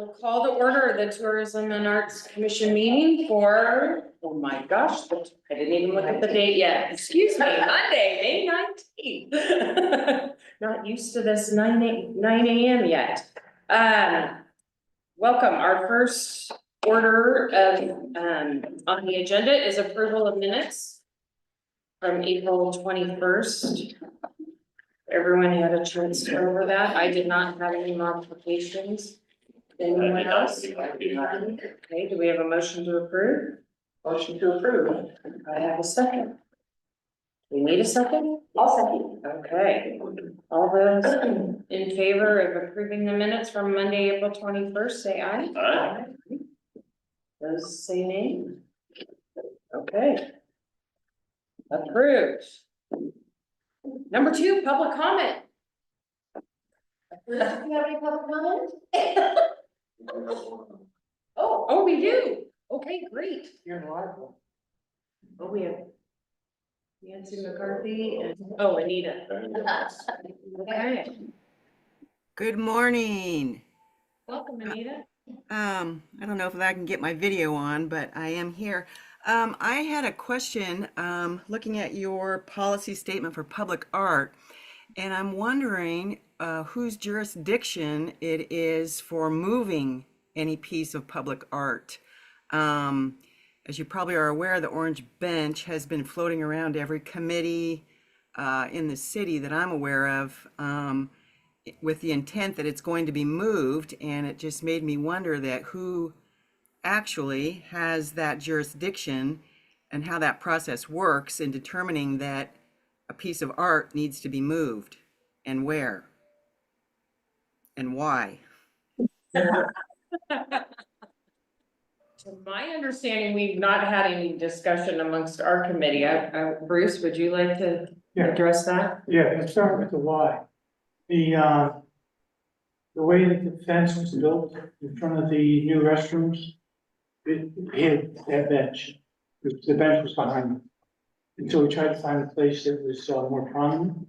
will call to order the Tourism and Arts Commission meeting for, oh my gosh, I didn't even look at the date yet. Excuse me, Monday, May 19th. Not used to this 9 a.m. yet. Welcome. Our first order of, on the agenda is approval of minutes from April 21st. Everyone had a chance to go over that. I did not have any modifications. Anyone else? Okay, do we have a motion to approve? Motion to approve. I have a second. We need a second? I'll second. Okay. All those in favor of approving the minutes from Monday, April 21st, say aye. Aye. Those say nay. Okay. Approved. Number 2, public comment. Do you have any public comment? Oh, we do. Okay, great. You're in live. Oh, we have Nancy McCarthy and, oh, Anita. Okay, Good morning. welcome, Anita. I don't know if I can get my video on, but I am here. I had a question, looking at your policy statement for public art, and I'm wondering, whose jurisdiction it is for moving any piece of public art. As you probably are aware, the Orange Bench has been floating around every committee, in the city that I'm aware of, with the intent that it's going to be moved, and it just made me wonder that who actually has that jurisdiction and how that process works in determining that a piece of art needs to be moved and where and why. To my understanding, we've not had any discussion amongst our committee. Bruce, would you like to address that? Yeah, let's start with the why. The way that the fence was built in front of the new restrooms, it hid that bench. The bench was behind it. And so we tried to find a place that was more prominent.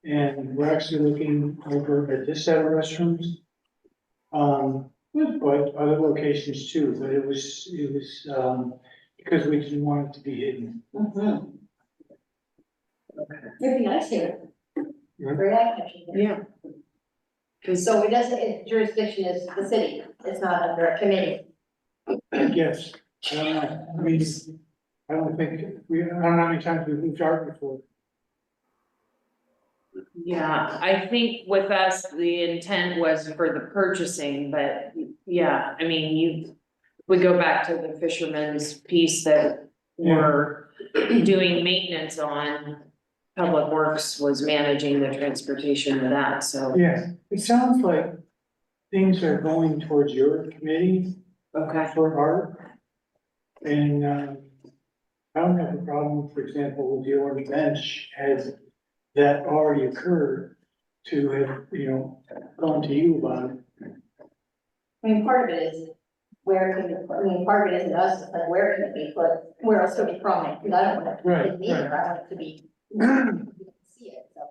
And we're actually looking over at this set of restrooms. But other locations too, but it was, because we didn't want it to be hidden. It'd be nice here. Very eye-catching. Yeah. So it doesn't, jurisdiction is the city, it's not under a committee. I guess, I don't know, I mean, I don't know how many times we've moved art before. Yeah, I think with us, the intent was for the purchasing, but yeah, I mean, we go back to the fisherman's piece that we're doing maintenance on. Public Works was managing the transportation of that, so. Yeah, it sounds like things are going towards your committee Okay. for art. And, I don't have a problem, for example, with the Orange Bench has that already occurred to have, gone to you about it. I mean, part of it is where can it, I mean, part of it isn't us, it's like where can it be, but where else could it be prominent, because I don't want it to Right, be either, I want it to be. You can see it, so.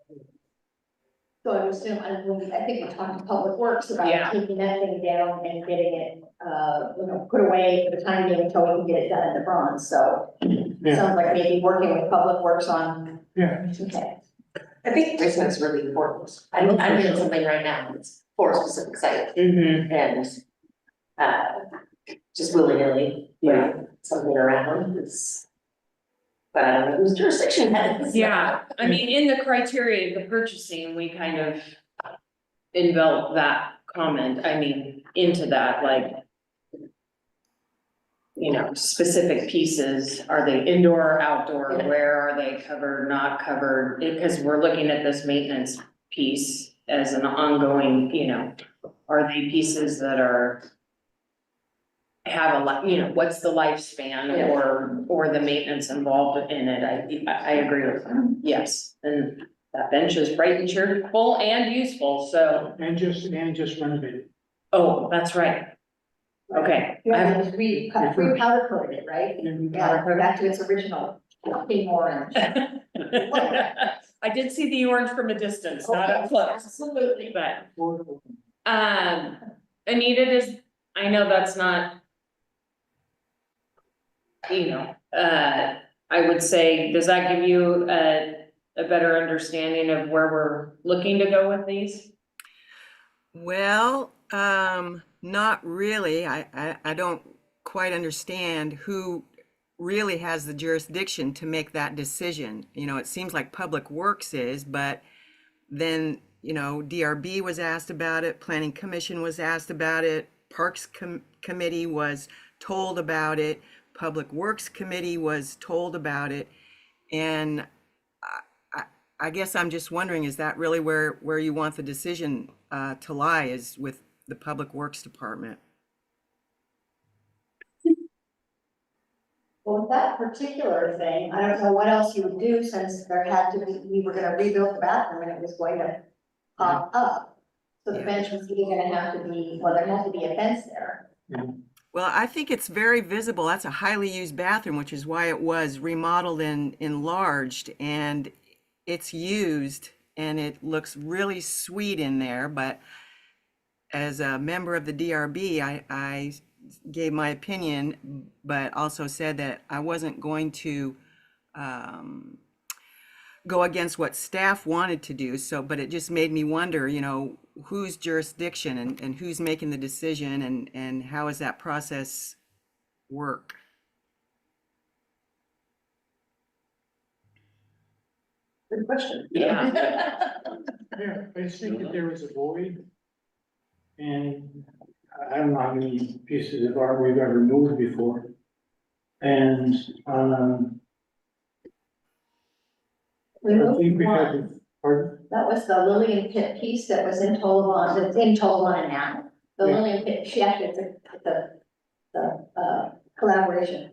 So I was still, I think we talked to Public Works Yeah. about taking that thing down and getting it, put away for the time being until we can get it done in the bronze, so. Yeah. Sounds like maybe working with Public Works on, Yeah, okay. I think placement's really important. I'm doing something right now, it's for a specific site Mm-hmm. and just willy-nilly, Yeah. something around is. But I don't know whose jurisdiction that is. Yeah, I mean, in the criteria, the purchasing, we kind of envelop that comment, I mean, into that, like. Specific pieces, are they indoor, outdoor, Yeah. where are they covered, not covered? Because we're looking at this maintenance piece as an ongoing, are they pieces that are. Have what's the lifespan Yeah. or the maintenance involved in it, I agree with them, yes, and that bench is bright and cheerful and useful, so, and just renovated. oh, that's right. Okay. You have to re-powder coated it, right? Yeah, back to its original, pink orange. I did see the orange from a distance, not up close, Absolutely. but, Anita, I know that's not. You know, I would say, does that give you a better understanding of where we're looking to go with these? Well, not really. I don't quite understand who really has the jurisdiction to make that decision. You know, it seems like Public Works is, but then, you know, DRB was asked about it, Planning Commission was asked about it, Parks Committee was told about it, Public Works Committee was told about it, and I guess I'm just wondering, is that really where you want the decision to lie, is with the Public Works Department? Well, with that particular thing, I don't know what else you would do since there had to be, we were gonna rebuild the bathroom and it was going to pop up. So the Yeah. bench was either gonna have to be, well, there has to be a fence there. Well, I think it's very visible. That's a highly used bathroom, which is why it was remodeled and enlarged, and it's used and it looks really sweet in there. But as a member of the DRB, I gave my opinion, but also said that I wasn't going to go against what staff wanted to do. So, but it just made me wonder, you know, whose jurisdiction and who's making the decision, and how does that process work? Good question. Yeah. Yeah, I just think that there was a void. And I don't know how many pieces of art we've ever moved before. And, We I moved think we one. had, pardon? That was the Lillian Pit piece that was in Tolavon, that's in Tolavon now. The Yeah. Lillian Pit, she actually, it's collaboration.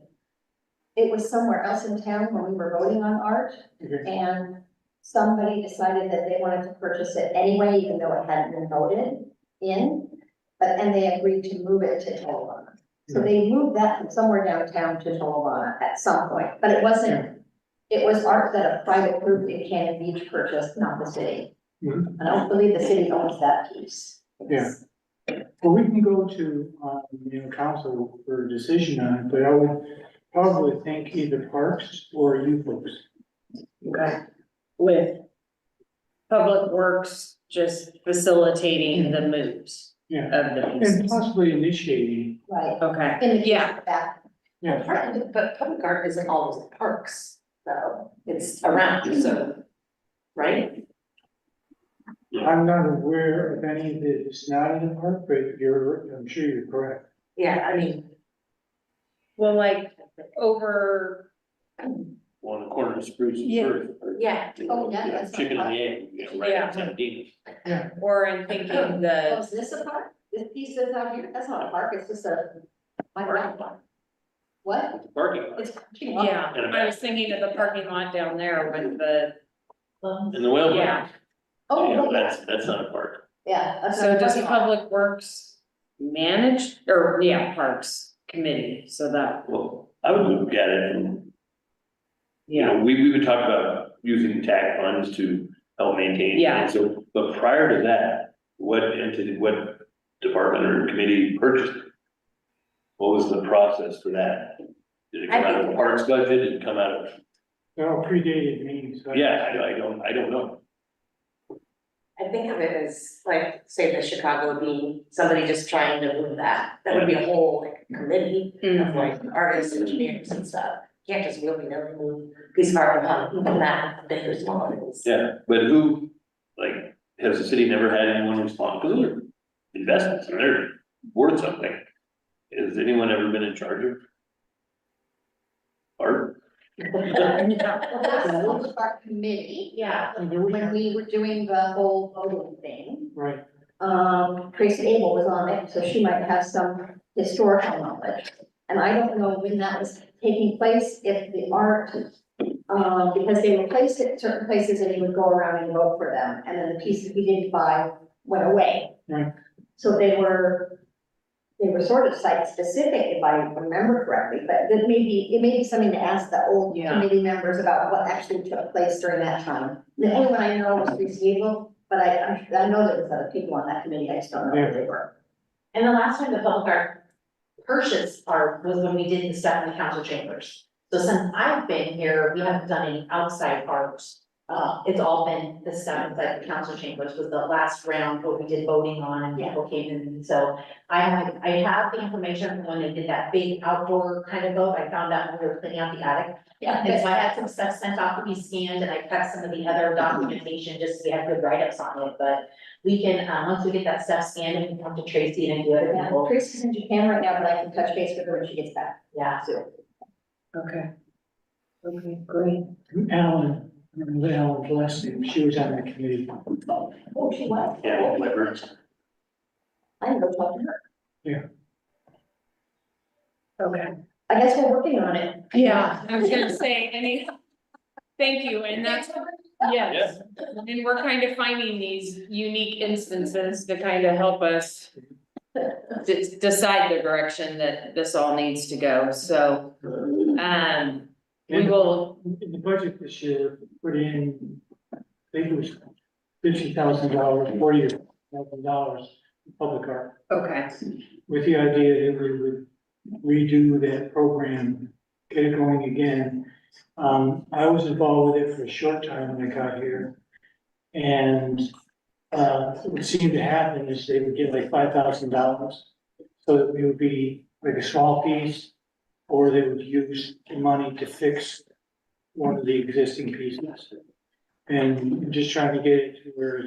It was somewhere else in town when we were voting on art, Okay. and somebody decided that they wanted to purchase it anyway, even though it hadn't been voted in. But, and they agreed to move it to Tolavon. So they moved that from somewhere downtown to Tolavon at some point, but it wasn't, it was art that a private group in Cannon Beach purchased, not the city. Mhm. I don't believe the city owns that piece. Yeah. Well, we can go to, you know, council for a decision on it, but I would probably think either Parks or you folks. Okay. With Public Works just facilitating the moves Yeah, of the and pieces. possibly initiating, Right. Okay, In the yeah, back. yeah. But public art isn't always in parks, so it's around, so, right? I'm not aware of any that is not in the park, but I'm sure you're correct. Yeah, I mean, well, like over, Well, on the corner of Spruce and Yeah. First. or, Yeah. you know, Oh, yeah, that's Chicken not and the egg, you know, right Yeah. at 17. or in thinking Oh, the, is this a park? This piece is out here, that's not a park, it's just a, my God. What? Parking lot. It's. parking lot. yeah, I was thinking of the parking lot down there with the, And the whale. yeah. Oh, Yeah, yeah, that's not a park. yeah. that's So not a does parking lot. Public Works manage, or, yeah, Parks Committee, so that, Well, I would look at it and, you yeah, know, we would talk about using TAC funds to help maintain. Yeah. And so, but prior to that, what entity, what department or committee purchased it? What was the process for that? Did it come out of the parks budget? Did it come out of, They're all predated me, so. yeah, I don't know. I think of it as like, say the Chicago being somebody just trying to move that. That would be a whole like committee of like artists, engineers and stuff. Can't just willy-nilly move piece of art from that big or small it is. Yeah, but who, like, has the city never had anyone respond, because those are investments, and they're worth something. Has anyone ever been in charge of? Art? Well, that's the public art committee, Yeah. And there we when are. we were doing the whole voting thing. Right, Tracy Abel was on it, so she might have some historical knowledge. And I don't know when that was taking place, if the art, because they were placed at certain places and he would go around and vote for them, and then the pieces he didn't buy went away. Right. So they were sort of site specific, if I remember correctly, but it may be something to ask the old Yeah. committee members about what actually took place during that time. The only one I know was Tracy Abel, but I know there was other people on that committee, I just don't know who they were. And the last time the public art purchase art was when we did the stuff in the council chambers. So since I've been here, we haven't done any outside art. It's all been the stuff inside the council chambers was the last round where we did voting on and people came in. So I have the information from when they did that big outdoor kind of vote. I found out when we were cleaning out the attic. Yeah, And so I had some stuff sent off to be scanned and I cut some of the other documentation just so we have good write-ups on it, but we can, once we get that stuff scanned, we can come to Tracy and do it. yeah, Tracy's in Japan right now, but I can touch base with her when she gets back. Yeah. Okay. Okay, great. Alan, Alan's last name, she was on the committee. Oh, she was? Yeah, library. I can go talk to her. Okay. I guess we're working on it. Yeah, I was gonna say, thank you, and that's, yes, and we're kind of finding these unique instances to kind of help us decide the direction that this all needs to go, so, we will, In the budget this year, put in, I think it was $50,000, $40,000 in public art, okay, with the idea that we would redo that program, get it going again. I was involved with it for a short time when I got here. And, what seemed to happen is they would get like $5,000. So that we would be like a small piece, or they would use the money to fix one of the existing pieces. And I'm just trying to get it to where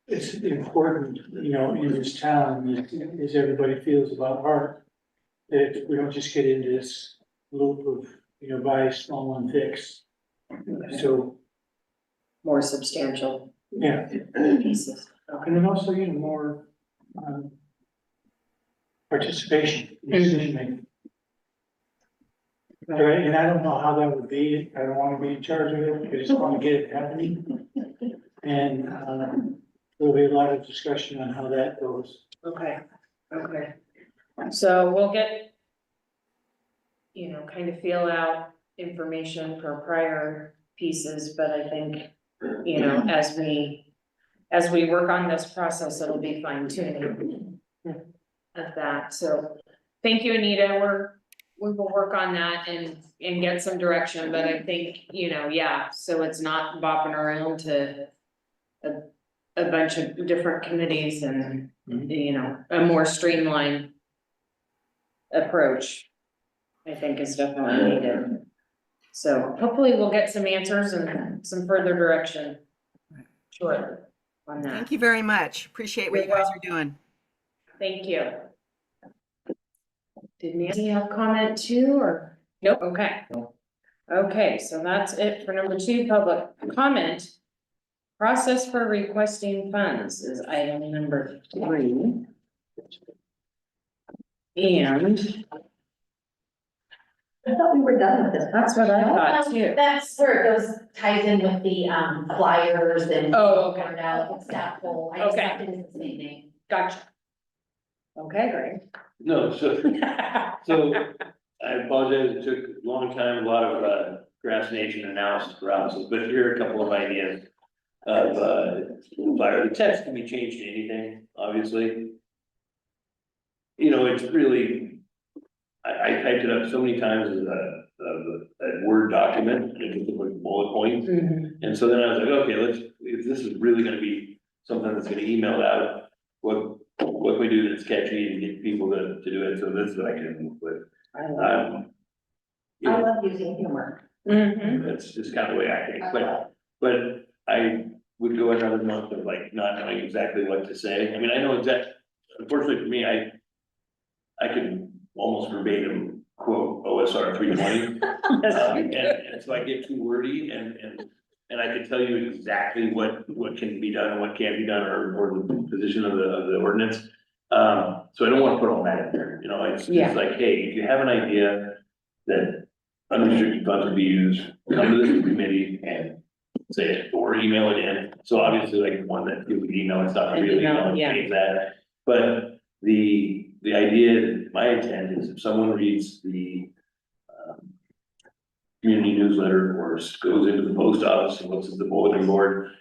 it's important, you know, in this town, as everybody feels about art. That we don't just get into this loop of, you know, buy small and fix. So, more substantial yeah, pieces, and then also, you know, more, participation in decision making. Right, and I don't know how that would be, I don't wanna be in charge of it, I just wanna get it happening. And, there'll be a lot of discussion on how that goes. okay, okay. So we'll get, you know, kind of feel out information for prior pieces, but I think, you know, as we work on this process, it'll be fine tuning of that, so thank you, Anita, we will work on that and get some direction, but I think, you know, yeah, so it's not bopping around to a bunch of different committees and, you know, a more streamlined approach, I think is definitely needed. So hopefully we'll get some answers and some further direction shortly on that. Thank you very much. Appreciate what you guys are doing. Thank you. Did Nancy have comment too, or? Nope, okay. Okay, so that's it for number 2, public comment. Process for requesting funds is item number 3. And I thought we were done with this. that's what I thought too. That's where it goes, ties in with the flyers and. Oh, okay. Out, staff poll, I just Okay. left it as the same name. Gotcha. Okay, No, so I apologize, it took a long time, a lot of Grass Nation analysis paralysis, but here are a couple of ideas of fire. The text can be changed to anything, obviously. You know, it's really, I typed it up so many times as a Word document, and it just looked like bullet points. great. And so then I was like, okay, if this is really gonna be something that's gonna email out, what can we do that's catchy and get people to do it? So this is what I can put. I love Yeah, I love using humor. it. that's just kind of the way I think, but I would go another month of like not knowing exactly what to say. I mean, I know exactly, unfortunately for me, I could almost verbatim quote OSR 320. And so I get too wordy and I could tell you exactly what can be done and what can't be done or the position of the ordinance. So I don't wanna put all that in there, you know, it's Yeah. like, hey, if you have an idea that unrestricted funds would be used, come to this committee and say it, or email it in. So obviously like the one that you would email, it's not An really, email, yeah. change that. But the idea, my intent is if someone reads the community newsletter or goes into the post office and looks at the bulletin board,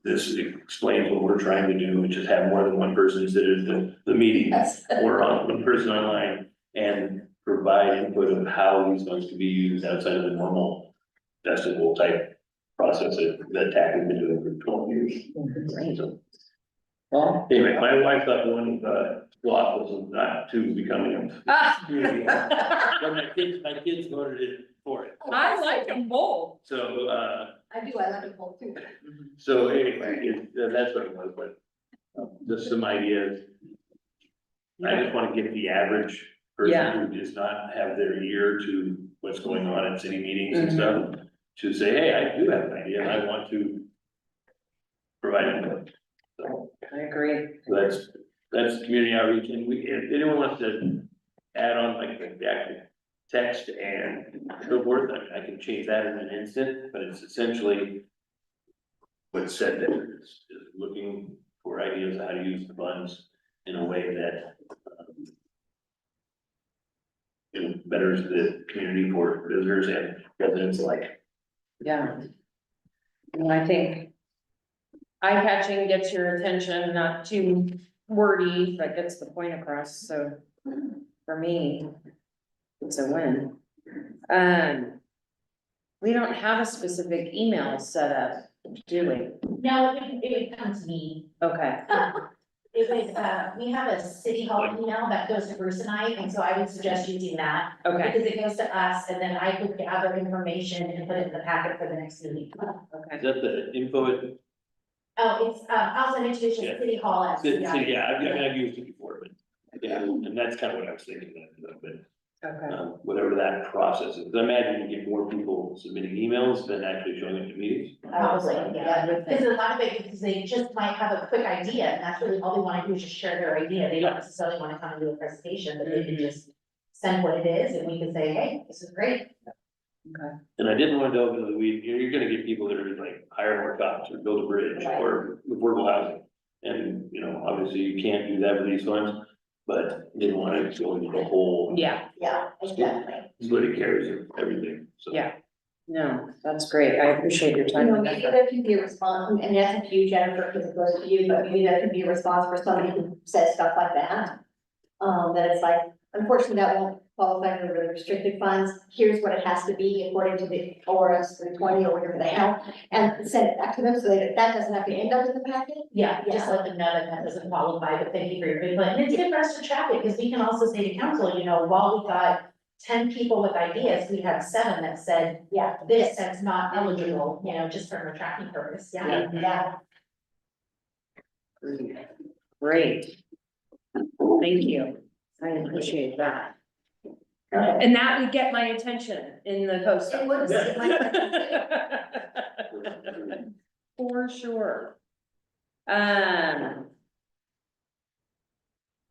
this explains what we're trying to do, which is have more than one person sit at the meeting Yes. or one person online and provide input of how these funds can be used outside of the normal festival type process that TAC has been doing for 12 years. So, Well. anyway, my wife thought one flaw was not to becoming a community. But my kids voted it for it. I like them both. So, I do, I like it both too. so anyway, that's what it was, but just some ideas. I just want to get the average Yeah. person who does not have their ear to what's going on at city meetings and stuff, to say, hey, I do have an idea and I want to provide input. So I agree. that's community outreach, and if anyone wants to add on like the actual text and so forth, I can change that in an instant, but it's essentially what's said there is looking for ideas on how to use the funds in a way that betters the community for visitors and residents alike. Yeah. And I think eye-catching gets your attention, not too wordy, but gets the point across, so for me, it's a win. We don't have a specific email set up, do we? No, it would come to me. Okay, It would, we have a city hall email that goes to Bruce and I, and so I would suggest using that. okay, Because it goes to us, and then I could gather information and put it in the packet for the next meeting. okay. Is that the info at Oh, it's, I'll send it to you, it's Yeah. just city hall at. city? CI. Yeah, I've used it before, but yeah, and that's kind of what I was thinking, but Okay, whatever that process is. I imagine you get more people submitting emails than actually showing up to meetings. Probably, yeah, I would because think. a lot of it, because they just might have a quick idea, and that's really all they wanna do is just share their idea, they don't necessarily wanna come and do a presentation, but they can just send what it is, and we can say, hey, this is great. And I didn't want to delve into the weeds, you're gonna get people that are like hire more cops or build a bridge or affordable housing. And, obviously you can't do that with these funds, but didn't want to go into the whole Yeah, Yeah, exactly. splitting hairs of everything, so. yeah, no, that's great, I appreciate your time. with Maybe that. there can be a response, and that's up to you, Jennifer, because it goes to you, but maybe there can be a response for somebody who says stuff like that. That it's like, unfortunately, that won't qualify for the restricted funds, here's what it has to be according to the ORS 320 or whatever the hell, and send it back to them, so that doesn't have to end up in the packet. Yeah, just let them know that that doesn't qualify, but thank you for your input, and it's good for us to track it, because we can also say to council, while we got 10 people with ideas, we had 7 that said, yeah, this is not eligible, just from a tracking purpose, yeah. Yeah. Great. Thank you, I appreciate that. Okay. And that would get my attention in the post. It would, it might- For sure.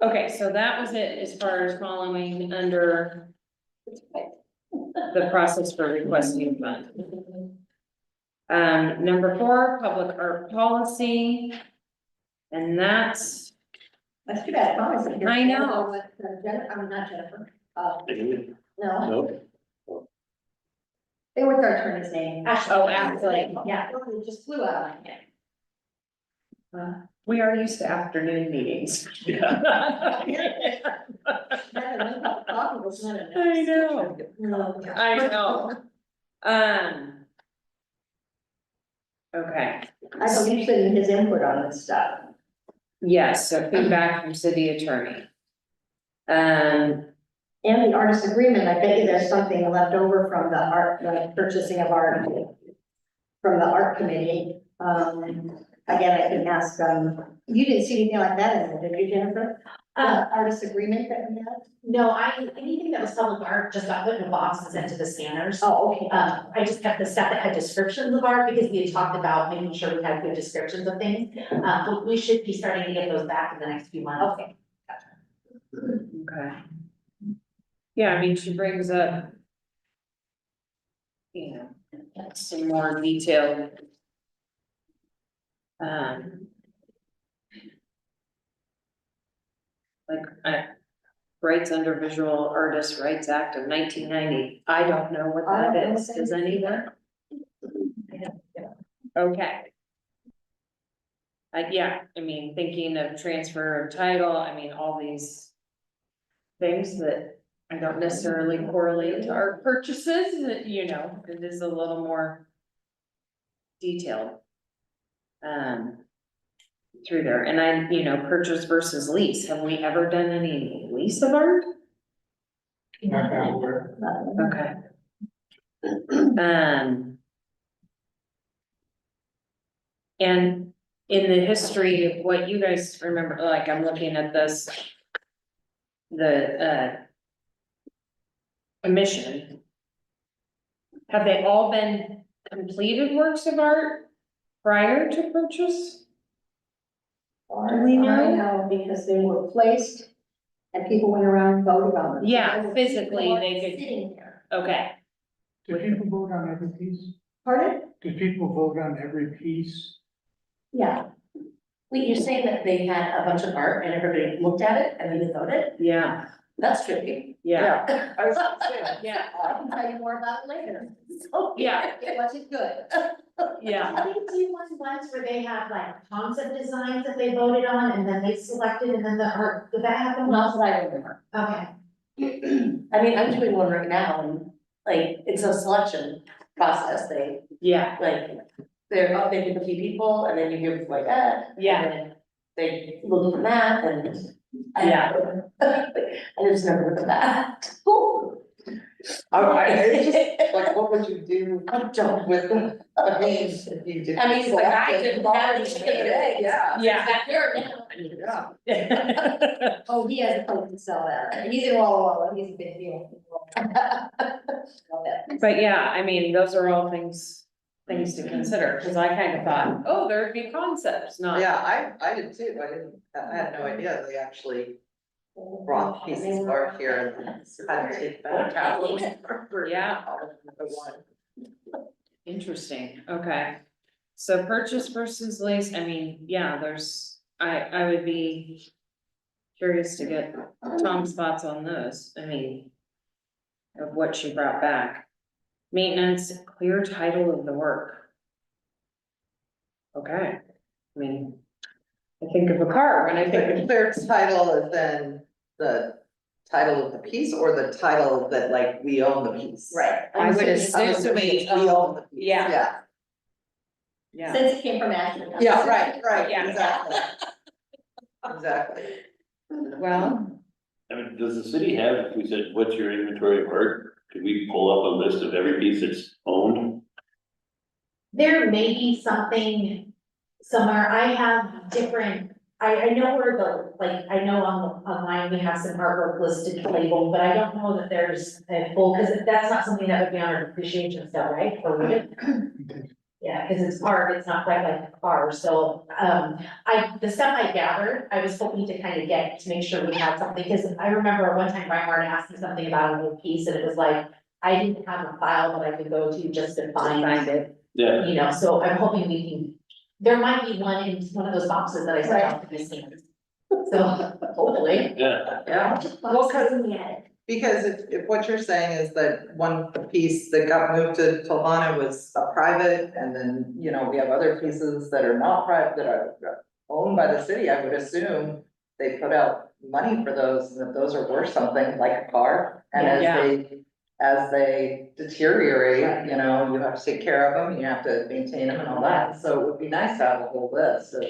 Okay, so that was it as far as following under the process for requesting fund. Number 4, public art policy. And that's, That's too bad, Thomas is here. I know. Not Jennifer, Anyway, no, no, it was our attorney's name. Ashley. Oh, Ashley. Yeah, it just flew out of my head. we are used to afternoon meetings. yeah, I know. No. I know. Okay, I'm interested in his input on this stuff. yes, so feedback from city attorney. And the artist agreement, I bet you there's something left over from the purchasing of art. From the art committee, again, I can ask, you didn't see anything like that in there, did you, Jennifer? The artist agreement that we had? No, anything that was public art just got put in a box and sent to the scanners. Oh, okay. I just kept the stuff that had descriptions of art because we had talked about making sure we had good descriptions of things. But we should be starting to get those back in the next few months. Okay. Okay. Yeah, I mean, she brings up. Some more detailed. Rights under Visual Artists' Rights Act of 1990, I don't know what that is, does anyone? Okay. yeah, I mean, thinking of transfer of title, I mean, all these things that I don't necessarily correlate to our purchases, that, you know, it is a little more detailed. Through there, and I, you know, purchase versus lease, have we ever done any lease of art? Not that word. Okay. And in the history of what you guys remember, like, I'm looking at this. The commission. Have they all been completed works of art prior to purchase? Or we I know? know, because they were placed and people went around and voted on them. Yeah, They were physically, they could- Sitting there. Okay, Do people vote on every piece? Pardon? Do people vote on every piece? Yeah, Wait, you're saying that they had a bunch of art and everybody looked at it and then they voted? yeah, That's trippy. yeah, I was about to say. yeah, I can tell you more about it later. So, yeah, It wasn't good. yeah. I think do ones where they have like concept designs that they voted on and then they selected and then the art, did that happen? Not that I remember. Okay. I mean, I'm doing one right now and like, it's a selection process. They Yeah, like, they pick a few people and then you give like, Yeah. and then they look at the map and. Yeah. I just never looked at that. It's just, like, what would you do I'm done. with the, I mean, if you did. I mean, the guy didn't have any Selected, chicken and eggs. Yeah. yeah. Back there now. I mean, Yeah. Oh, he has a place to sell that. He's in Walla Walla. He's a big deal. Love it. But yeah, I mean, those are all things to consider, cause I kind of thought, oh, there'd be concepts, not. Yeah, I did too, I had no idea they actually brought pieces of art here and had to take back. Yeah. The one. Interesting, okay. So purchase versus lease, I mean, yeah, I would be curious to get Tom's thoughts on those, I mean. Of what she brought back. Maintenance, clear title of the work. Okay, I mean, I think of a car when I think The of, clear title is then the title of the piece or the title that like we own the piece? Right. I would I'm assume. assuming it's we own the piece. Yeah. Yeah, yeah, Since it came from Ashland. yeah, right, Yeah. exactly. Exactly. well, I mean, does the city have, if we said, what's your inventory of art? Could we pull up a list of every piece that's owned? There may be something somewhere, I have different, I know where the, like, I know online we have some artwork listed labeled, but I don't know that there's a full, cause that's not something that would be on our depreciation stuff, right? Or would it? Yeah, cause it's art, it's not quite like a car, so, the stuff I gathered, I was hoping to kind of get, to make sure we had something, cause I remember one time Reinhard asked me something about an old piece, and it was like, I didn't have a file that I could go to just to find it, Yeah, you know, so I'm hoping we can, there might be one in one of those boxes that I sent out to these things. So, hopefully. yeah, Yeah. Well, cousin had it. Because if what you're saying is that one piece that got moved to Tolvana was a private, and then, you know, we have other pieces that are not private, that are owned by the city, I would assume they put out money for those, and that those are worth something, like a car, and Yeah. as they deteriorate, you know, you have to take care of them, you have to maintain them and all that, so it would be nice to have a whole list of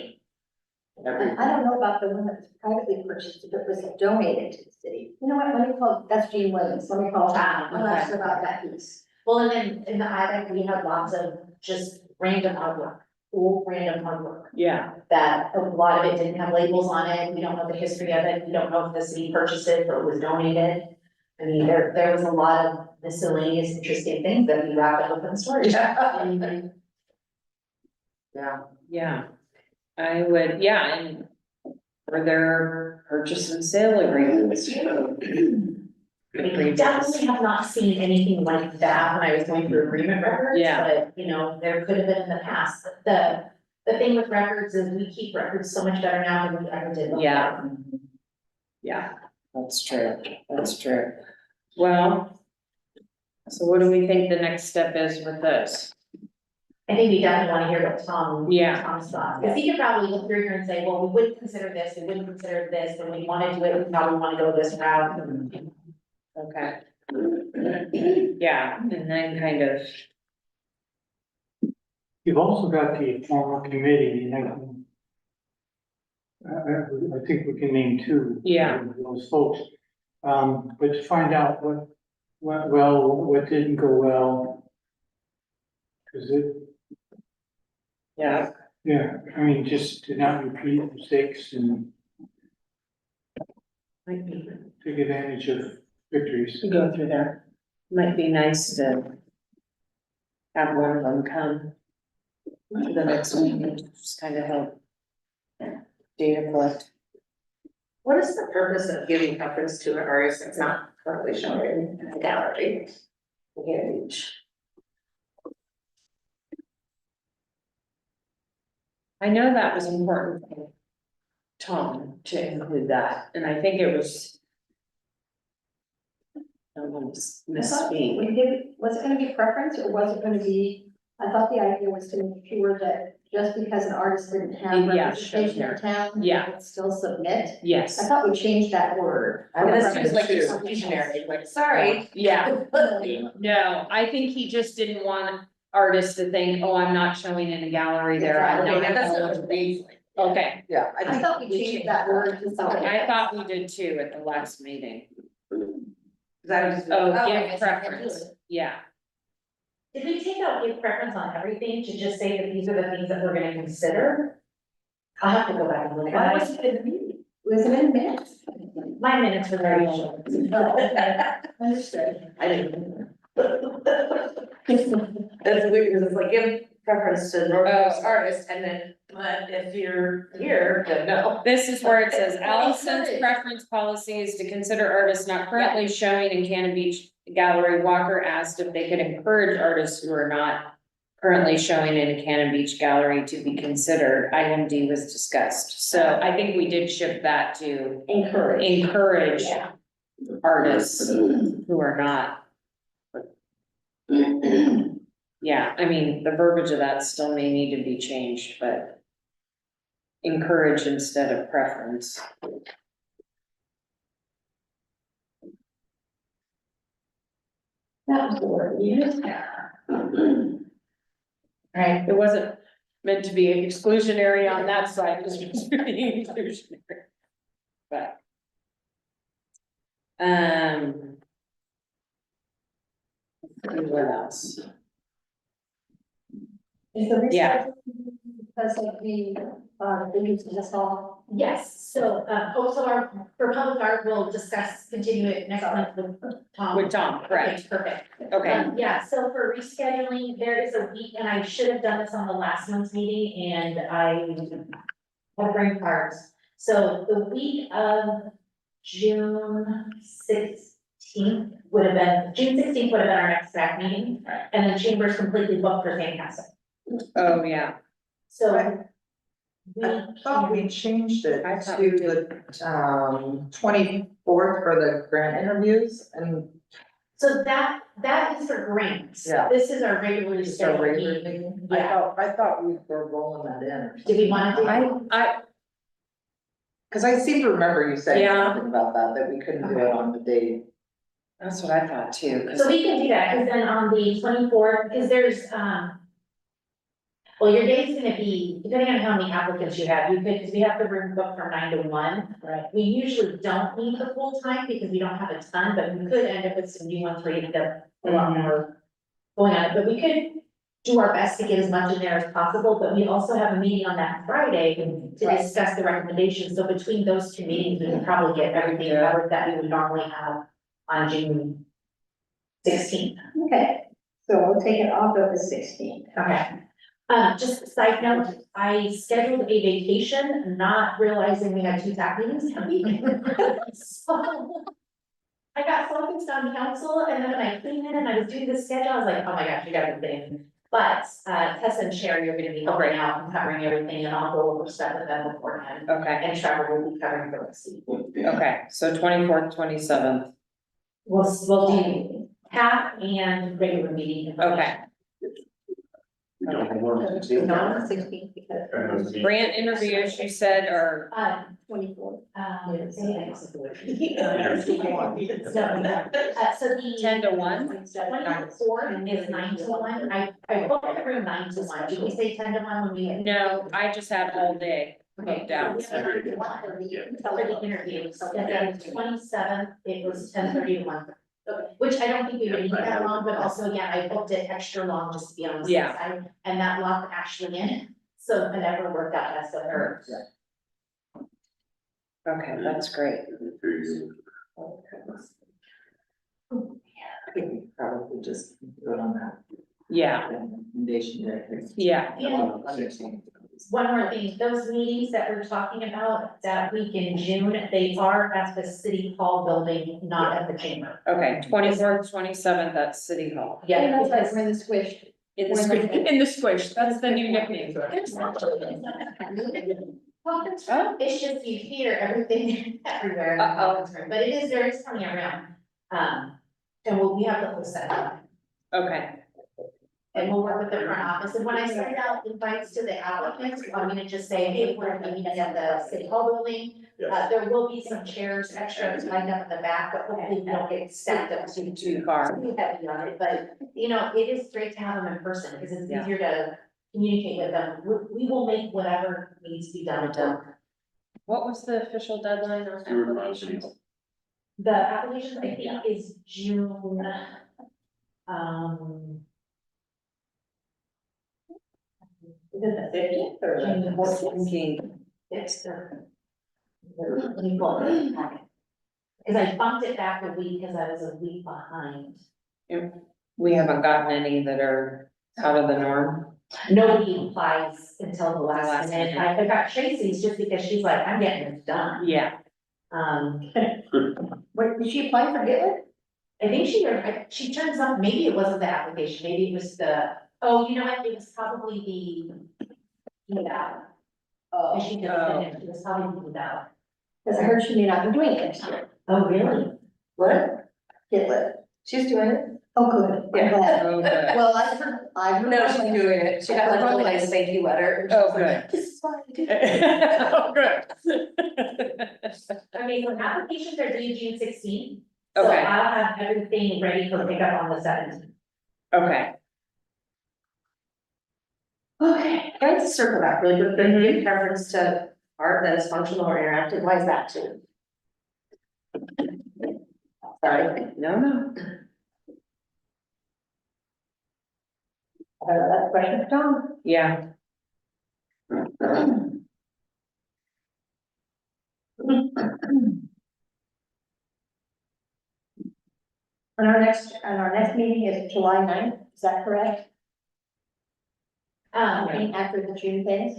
everything. I don't know about the one that was privately purchased, if it was donated to the city. You know what, let me call, that's Gene Williams, let me call her. I'll ask her about that piece. Well, and then in the attic, we had lots of just random artwork, old random artwork. yeah, That a lot of it didn't have labels on it, we don't know the history of it, we don't know if the city purchased it or it was donated. I mean, there was a lot of miscellaneous interesting things that we wrapped up in storage. Yeah. Yeah. yeah. I would, yeah, and were there purchase and sale agreements? I definitely have not seen anything like that when I was going through agreement records, Yeah. but, you know, there could have been in the past. The thing with records is we keep records so much better now than we ever did before. Yeah. Yeah, that's true, that's true. Well, so what do we think the next step is with this? I think we definitely wanna hear what Tom's thoughts, because he could probably look through here and say, well, we wouldn't consider this, we wouldn't consider this, and we wanna do it, we probably wanna go this route. Okay. Yeah, and then kind of, You've also got the formal committee, and I think we can name two. Yeah. of those folks. But to find out what went well, what didn't go well. Cause yeah, I mean, just to not repeat mistakes and might be, take advantage of victories. go through there. Might be nice to have one of them come to the next meeting, just kind of help data collect. What is the purpose of giving preference to an artist that's not currently shown in the gallery? Huge. I know that was important for Tom to include that, and I think it was. I don't want to I thought misspeak. was it gonna be preference or was it gonna be, I thought the idea was to make sure that just because an artist didn't have Yeah, representation in town. Yeah. they could still submit. I Yes, thought we changed that word. I mean, this seems like Preference just too. visionary, like, sorry. yeah, no, I think he just didn't want artists to think, oh, I'm not showing in a gallery there, I'm Okay, not. that's what it reads like. Okay, Yeah, I I think, thought we changed that word to something. I thought we did too at the last meeting. That was just. Oh, I give guess I can't do preference, it. yeah, Did we take out give preference on everything to just say that these are the things that we're gonna consider? I'll have to go back and look. Why wasn't it in the meeting? Was it in minutes? My minutes were very short. Oh, okay. Understood. I didn't. That's weird, because it's like give preference to North Coast artists, and then, but if you're here, then no. this is where it says Allison's preference policy is to consider artists not currently showing in Cannon Beach Gallery. Walker asked if they could encourage artists who are not currently showing in a Cannon Beach Gallery to be considered. Item D was discussed, so I think we did shift that to Encourage. encourage Yeah. artists who are not. Yeah, I mean, the verbiage of that still may need to be changed, but encourage instead of preference. That was the word we used. Right, It wasn't meant to be exclusionary on that side, it was meant to be inclusionary. But. What else? Is the Yeah. research because of the use of this hall? yes, so, also for public art, we'll discuss, continue it next month with Tom. With Tom, correct, Okay, perfect. okay, Yeah, so for rescheduling, there is a week, and I should have done this on the last month's meeting, and I had brain parts. So the week of June 16th would have been, June 16th would have been our next staff meeting, and then Chambers completely booked for Sandcastle. oh, yeah, So. I thought we changed it I thought we to the 24th for the grant interviews and. So that is for grants. Yeah. This is our regularly Just our scheduled regular meeting. meeting. Yeah. I thought we were rolling that in. or Do we wanna do? I, Cause I seem to remember you saying Yeah. something about that we couldn't do it on the date. that's what I thought too, 'cause- So we can do that, cause then on the 24th, cause there's, well, your day's gonna be, depending on how many applicants you have, you could, cause we have the room booked from 9 to 1. Right. We usually don't need the full time because we don't have a ton, but we could end up with some new ones where you get a lot more going on it, but we could do our best to get as much in there as possible, but we also have a meeting on that Friday to discuss the recommendations, so between those two meetings, we can probably get everything covered that we would normally have on June 16th. Okay, so we'll take it off of the 16th. Okay. Just a side note, I scheduled a vacation, not realizing we had two TAC meetings that week. So I got focused on council, and then when I came in and I was doing the schedule, I was like, oh my gosh, we got everything. But, Tessa and Sherry are gonna be helping out and covering everything, and I'll go over stuff with them beforehand. okay, And Trevor will be covering the rest. okay, so 24th, 27th, We'll do TAC and regular meeting. okay. We don't have one to see. Not 16 because. Grant interviews, you said, are 24. So the. 10 to 1? 24 is 9 to 1, I booked the room 9 to 1, did we say 10 to 1 when we? No, I just had all day. Okay, down. For the interview, so then the 27th, it was 10:30 to 1. Which I don't think we would need that long, but also again, I booked it extra long just to be on the safe Yeah. side, and that locked actually in, so it never worked out as the her. Okay, that's great. I think we probably just go on that Yeah, recommendation there. yeah. One more thing, those meetings that we're talking about that week in June, they are at the city hall building, not at the chamber. Okay, 24th, 27th at City Hall. Yeah, That's right, because we're in the squish. In the squish, in the squish, that's the new nickname. Oh, it's just you hear everything everywhere in the conference room, but it is very funny around. And we have the whole set, Okay, and we'll work with the front office, and when I send out invites to the applicants, I'm gonna just say, hey, we're gonna be meeting at the city hall building. There will be some chairs extra lined up in the back, but hopefully we don't get stacked up too far. too heavy on it, but, you know, it is great to have them in person, because it's Yeah. easier to communicate with them. We will make whatever needs to be done. What was the official deadline on applications? The application, I think, is June. Is it the 50th or June 14th? It's the. Let me pull it back. Cause I bumped it back a week, cause I was a week behind. We haven't gotten any that are out of the norm. Nobody applies until the last last minute. minute. I got Tracy's just because she's like, I'm getting this done. Yeah. What, did she apply for Gitlin? I think she turns up, maybe it wasn't the application, maybe it was the, oh, you know what, it was probably the. Yeah, Oh, she did finish, it was probably the. because I heard she may not be doing it next year. Oh, really? What? Gitlin. She's doing it. Oh, good. I'm Yeah. glad. Oh, good. Well, I've. No, she's doing it. She got like a really nice thank you letter. Oh, good. This is why I did. Oh, good. I mean, when applications are due June 16th, so Okay, I'll have everything ready for pickup on the 17th. okay. Okay, can I just circle back really quick, then give preference to art that is functional or interactive, why is that too? Sorry. No. That's a question for Tom. Yeah. And our next meeting is July 9th, is that correct? After the June things?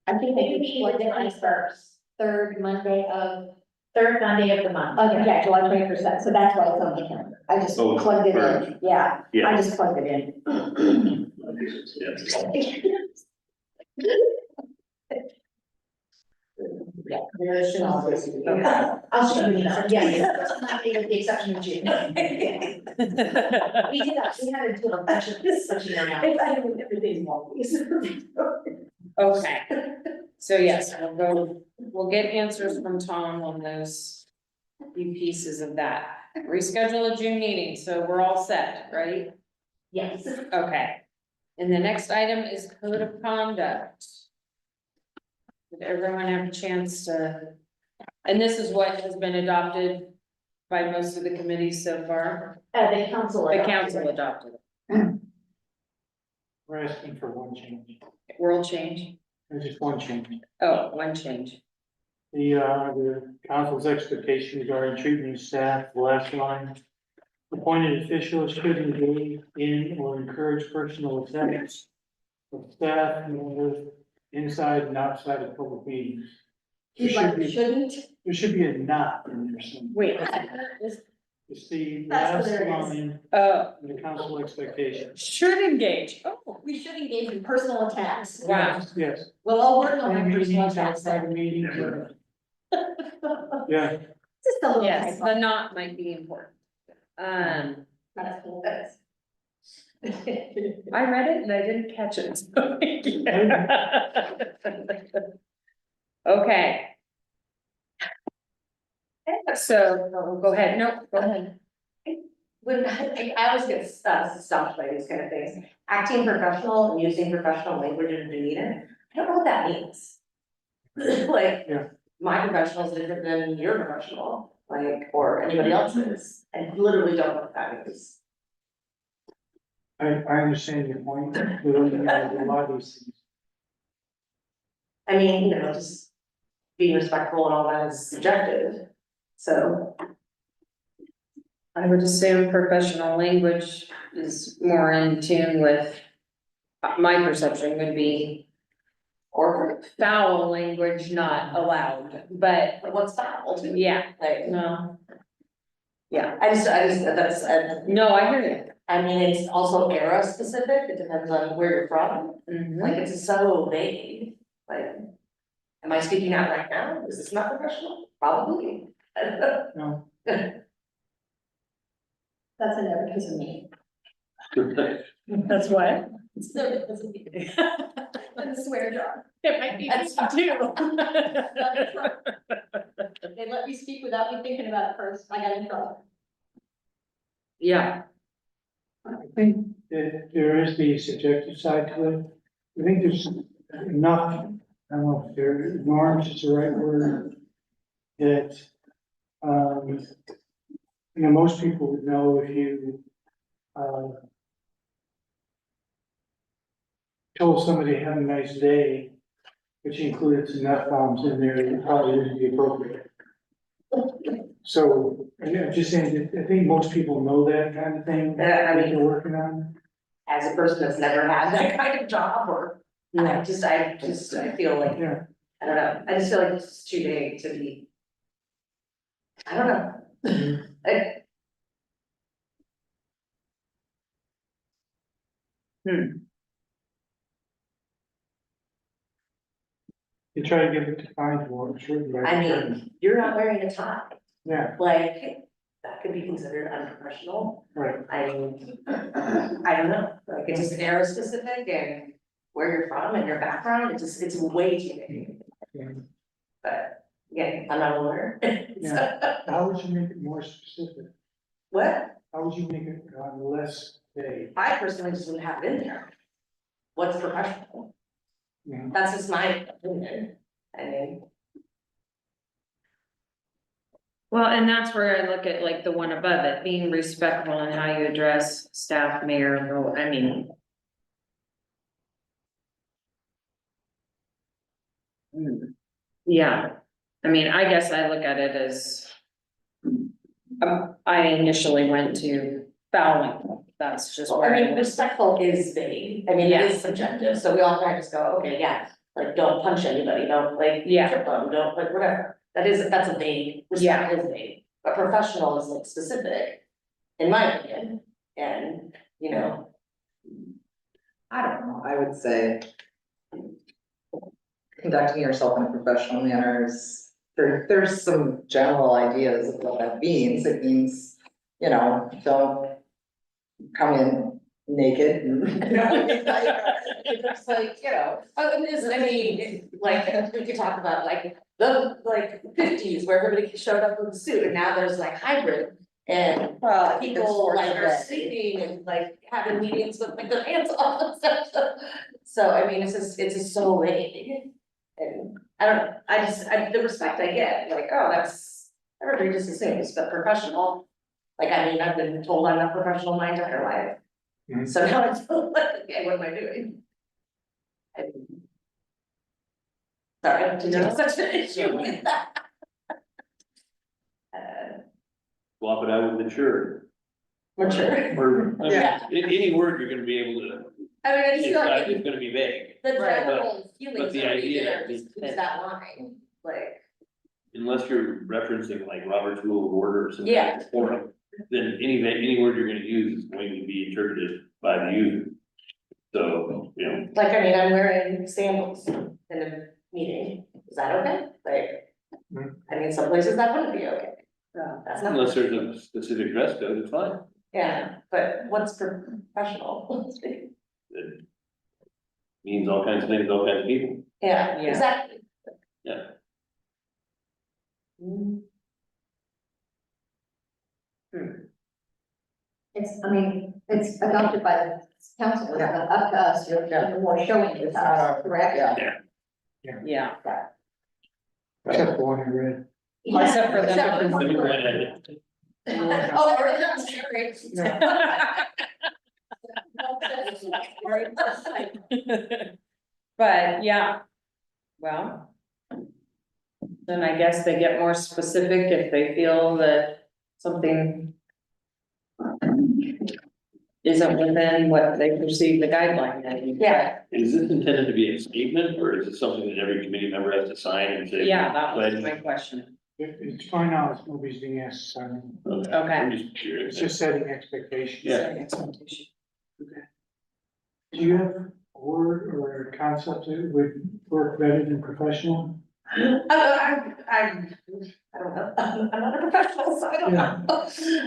I think It could be what the day is 21st, third Monday of, third Monday of the month. oh, yeah, July 21st, so that's why it's on the calendar. I just Oh, plugged it in, first. yeah, I Yeah. just plugged it in. Yeah, there should always be. I'll show you, yes, with the exception of June. We did that, we had to do a bunch of this, such a year now. Everything's Okay, so yes, we'll get answers from Tom on those few pieces of that. Reschedule a June meeting, so we're all set, right? Yes. Okay. And the next item is code of conduct. Did everyone have a chance to, and this is what has been adopted by most of the committees so far? The council. The council adopted We're asking for one change, it. World change? there's just one change. Oh, one change. The council's expectation regarding treatment of staff, the last line. Appointed officials should engage in or encourage personal attacks of staff members inside and outside of public meetings. There He's should like, be, shouldn't? there should be a not in there somewhere. Wait, It's the That's last what there is. line oh, in the council expectation. should engage. Oh, We should engage in personal attacks. wow. Yes. We'll all work on In our personal meetings, attacks. outside of meetings, yeah, Just a little Yes, typo. the not might be important. That's cool. I read it and I didn't catch it. so, yeah. Okay. So, go ahead, no, go ahead. When, I always get stumped by these kind of things, acting professional and using professional language in demeanor, I don't know what that means. Like, Yeah. my professional is different than your professional, like, or anybody else's, and literally don't know what that means. I understand your point, but a lot of these things. I mean, you know, just being respectful and all that is subjective, so. I would assume professional language is more in tune with, my perception would be, Or, foul language not allowed, but what's foul too? yeah, Like, no. Yeah, I just, that's, no, I hear I mean, it's also era specific, it depends on where you're from, you. like, it's so vague, like. Am I speaking out right now? Is this not professional? Probably. No, That's a never kiss of me. That's what? It's never kiss of me. That's a swear jar. It might be That's too. They let me speak without me thinking about it first, I got in trouble. Yeah, I think that there is the subjective side to it. I think there's enough, I don't know if there, norms is the right word, that, you know, most people would know if you, told somebody have a nice day, which included some F-bombs in there, it probably wouldn't be appropriate. So, I'm just saying, that I think most people know that kind of thing, Yeah, I that mean- they're working on. As a person that's never had that kind of job, or, I Yeah, feel like, yeah, I don't know, I just feel like it's too vague to be. I don't know. I- you try to get it defined more, sure. I mean, you're not wearing a tie, Yeah, like, that could be considered unprofessional. right. I mean, I don't know, like, it's just era specific and where you're from and your background, it's way too vague. Yeah. But, again, I'm not a lawyer. Yeah. How would you make it more specific? What? How would you make it less vague? I personally just wouldn't have it in there. What's professional? Yeah. That's just my opinion, I mean, well, and that's where I look at like the one above it, being respectful in how you address staff, mayor, I mean. Yeah, I mean, I guess I look at it as. I initially went to fouling, that's just where I I mean, was. respectful is vague, I mean, it is subjective, so we all kind of just go, okay, yeah. Like, don't punch anybody, don't like, Yeah. trip them, don't, like, whatever, that's a vague, Yeah. respect is vague, but professional is like specific. In my opinion, and, you know. I don't know, I would say. Conducting yourself in a professional manner is, there's some general ideas of what that means, it means, you know, don't. Come in naked and. It's like, you know, I mean, like, we could talk about like, the, like, 50s where everybody showed up with a suit, and now there's like hybrid. And Well, people like are sleeping and like having meetings with like their hands off and stuff, so I mean, it's just so vague. And I don't, the respect I get, like, oh, that's, everybody just assumes, but professional. Like, I mean, I've been told I'm not professional my entire life. Mhm. So now I feel like, okay, what am I doing? Sorry, to take such an issue with that. Swap it out with mature, Mature. or, I mean, Yeah. any word you're gonna be able to, I mean, I just feel it's like it's gonna be vague, the Right. general feelings but the are idea there, is just use that line, like. unless you're referencing like Robert's Rule of Order or something. Yeah. Or, then any word you're gonna use is going to be interpreted by the user. So, you know, Like, I mean, I'm wearing sandals in a meeting, is that okay? Like, I mean, some places that wouldn't be okay. That's not. unless there's a specific dress code, it's fine. Yeah, but what's professional? It means all kinds of things, to all kinds of people. Yeah, Yeah. exactly. Yeah. It's, I mean, it's adopted by the council, it's not up to us, you're more showing it It's to not us, our- correct? yeah. Yeah. Except the one I read. Except for Except them. for- Let me go ahead. Oh, that's great. But, yeah. Well. Then I guess they get more specific if they feel that something. Isn't within what they perceive the guideline is. Yeah. Is this intended to be a statement, or is it something that every committee member has to sign and say? Yeah, that was pledge? my question. It's fine now, it's nobody's being asked, so Okay, Okay. I'm just curious. it's just setting expectations. Yeah. Expectation. Do you have a word or a concept that would work better than professional? I don't know, I'm not a professional, so I don't know.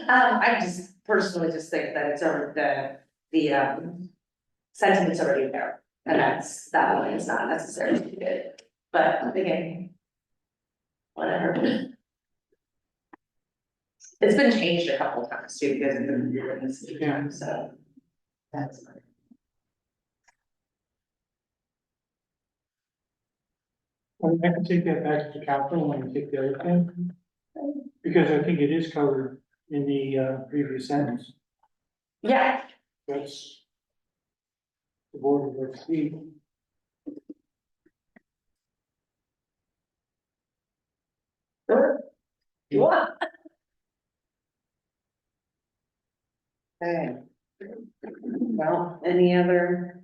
I just personally just think that it's already, the sentiment's already there. And that one is not necessarily good, but again. Whatever. It's been changed a couple times too, because of the, Yeah. so. That's. Well, I can take that back to the capital when I take the other thing. Because I think it is covered in the previous sentence, Yeah, that's. The board of see. sure. You want? Okay. Well, any other?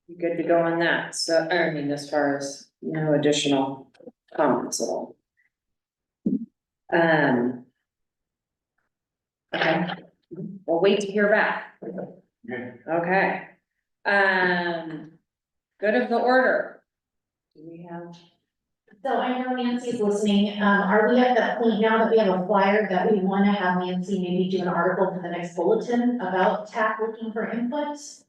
You good to go on that? So, I mean, as far as, no additional comments at all. Okay, we'll wait to hear back. Okay. Okay. Good of the order. Do we have? So I know Nancy's listening, are we at that point now that we have a flyer that we wanna have Nancy maybe do an article for the next bulletin about TAC looking for inputs?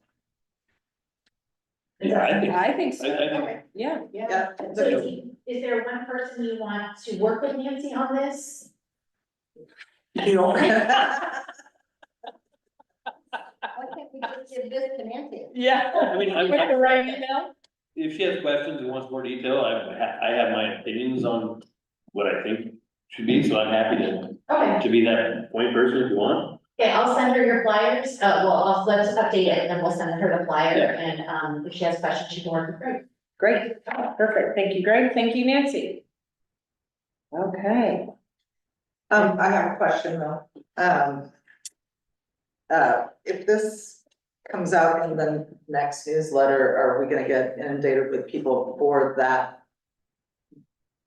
Yeah, I think so. I think- Okay. Yeah. Yeah. So is there one person you want to work with Nancy on this? Why can't we just give this to Nancy? Yeah. I mean, I'm- With the right email? If she has questions and wants more detail, I have my opinions on what I think should be, so I'm happy Okay, to be that point person if you want. okay, I'll send her your flyers, let us update it, and then we'll send her the flyer, Yeah. and, if she has questions, she can work with Greg. Great, perfect. Thank you, Greg. Thank you, Nancy. Okay. I have a question though. If this comes out in the next newsletter, are we gonna get inundated with people for that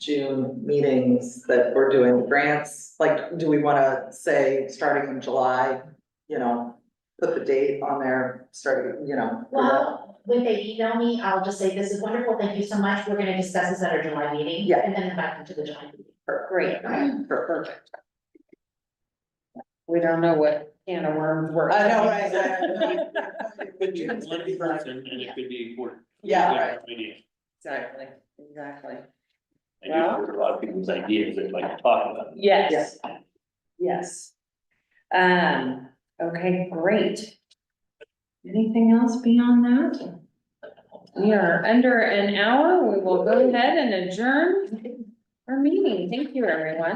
June meetings that we're doing grants? Like, do we wanna say, starting in July, you know, put the date on there, starting, you know? for that? Well, when they email me, I'll just say, this is wonderful, thank you so much, we're gonna discuss this at our July meeting. Yeah. And then invite them to the July meeting. Great, Perfect. we don't know what can of worms we're. I know, right? It could be one person and it could be 40. Yeah, right. Idea. Exactly, exactly. And you've heard a lot of people's ideas they like to talk about. Yes. Yes. Okay, great. Anything else beyond that? We are under an hour. We will go ahead and adjourn our meeting. Thank you, everyone.